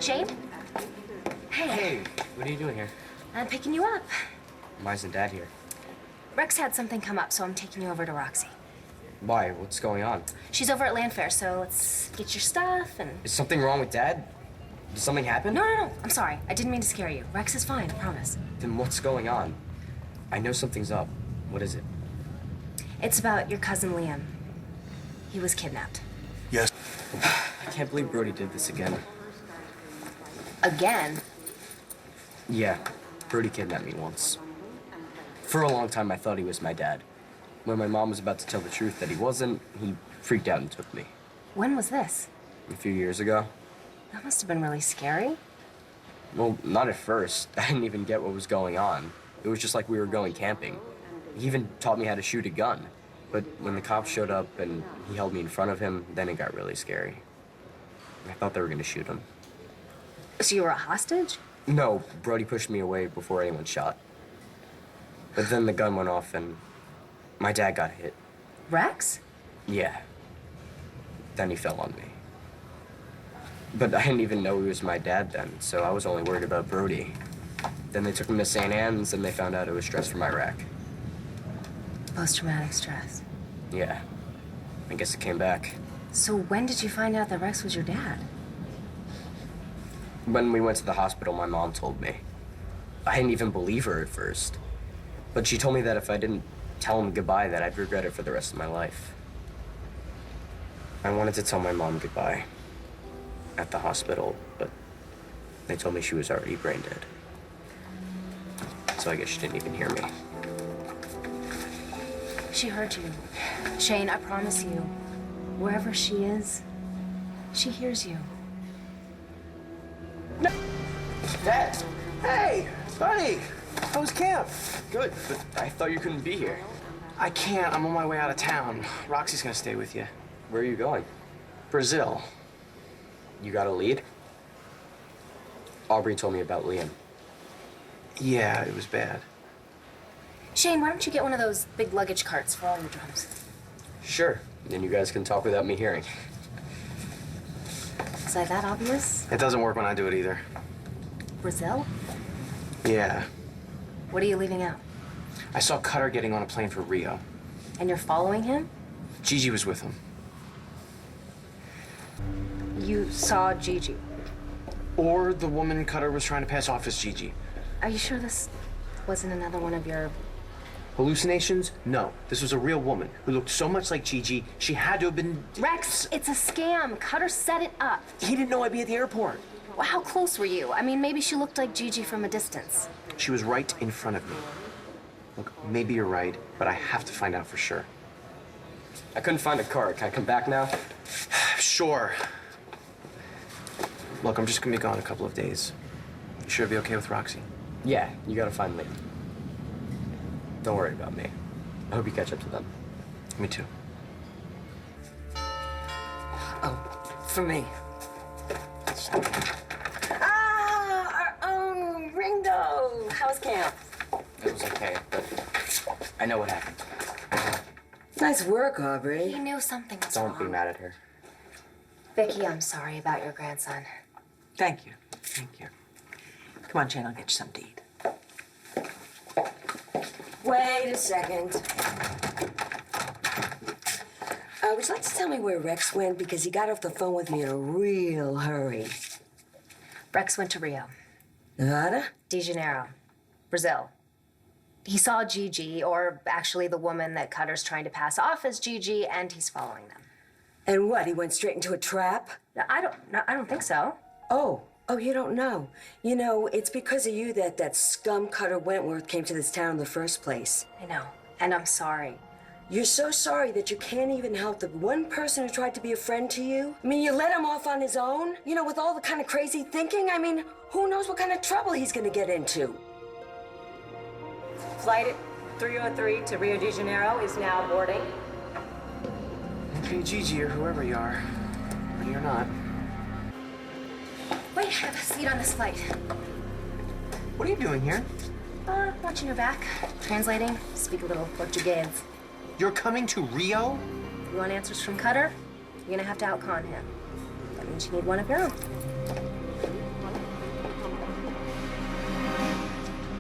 Shane? Hey. Hey, what are you doing here? I'm picking you up. Why isn't Dad here? Rex had something come up, so I'm taking you over to Roxy. Why? What's going on? She's over at Landfair, so let's get your stuff and... Is something wrong with Dad? Did something happen? No. I'm sorry. I didn't mean to scare you. Rex is fine, I promise. Then what's going on? I know something's up. What is it? It's about your cousin Liam. He was kidnapped. Yes. I can't believe Brody did this again. Again? Yeah, Brody kidnapped me once. For a long time, I thought he was my dad. When my mom was about to tell the truth that he wasn't, he freaked out and took me. When was this? A few years ago. That must have been really scary. Well, not at first. I didn't even get what was going on. It was just like we were going camping. He even taught me how to shoot a gun. But when the cops showed up and he held me in front of him, then it got really scary. I thought they were gonna shoot him. So you were a hostage? No, Brody pushed me away before anyone shot. But then the gun went off and my dad got hit. Rex? Yeah. Then he fell on me. But I didn't even know he was my dad then, so I was only worried about Brody. Then they took him to St. Anne's and they found out it was stress from Iraq. Post-traumatic stress. Yeah. I guess it came back. So when did you find out that Rex was your dad? When we went to the hospital, my mom told me. I didn't even believe her at first. But she told me that if I didn't tell him goodbye, that I'd regret it for the rest of my life. I wanted to tell my mom goodbye at the hospital, but they told me she was already brain dead. So I guess she didn't even hear me. She heard you. Shane, I promise you, wherever she is, she hears you. Dad! Hey, buddy. How was camp? Good, but I thought you couldn't be here. I can't. I'm on my way out of town. Roxy's gonna stay with you. Where are you going? Brazil. You got a lead? Aubrey told me about Liam. Yeah, it was bad. Shane, why don't you get one of those big luggage carts for all your drums? Sure, then you guys can talk without me hearing. Is that obvious? It doesn't work when I do it either. Brazil? Yeah. What are you leaving out? I saw Cutter getting on a plane for Rio. And you're following him? Gigi was with him. You saw Gigi. Or the woman Cutter was trying to pass off as Gigi. Are you sure this wasn't another one of your... Hallucinations? No. This was a real woman who looked so much like Gigi, she had to have been... Rex, it's a scam. Cutter set it up. He didn't know I'd be at the airport. Well, how close were you? I mean, maybe she looked like Gigi from a distance. She was right in front of me. Look, maybe you're right, but I have to find out for sure. I couldn't find a car. Can I come back now? Sure. Look, I'm just gonna be gone a couple of days. You sure it'll be okay with Roxy? Yeah, you gotta find Liam. Don't worry about me. I hope you catch up to them. Me too. Oh, for me. Our own Ringo. How was camp? It was okay, but I know what happened. Nice work, Aubrey. You knew something was Don't wrong. be mad at her. Vicky, I'm sorry about your grandson. Thank you. Thank you. Come on, Shane, I'll get you something to eat. Wait a second. Would you like to tell me where Rex went? Because he got off the phone with me in a real hurry. Rex went to Rio. Nevada? De Janeiro. Brazil. He saw Gigi, or actually the woman that Cutter's trying to pass off as Gigi, and he's following them. And what, he went straight into a trap? I don't think so. Oh, you don't know. You know, it's because of you that scum Cutter Wentworth came to this town in the first place. I know, and I'm sorry. You're so sorry that you can't even help the one person who tried to be a friend to you. I mean, you let him off on his own, you know, with all the kind of crazy thinking. I mean, who knows what kind of trouble he's gonna get into. Flight at 303 to Rio de Janeiro is now boarding. Okay, Gigi, or whoever you are, ready or not. Wait, have a seat on this flight. What are you doing here? Watching your back. Translating. Speak a little Portuguese. You're coming to Rio? You want answers from Cutter? You're gonna have to out-con him. That means you need one of your own.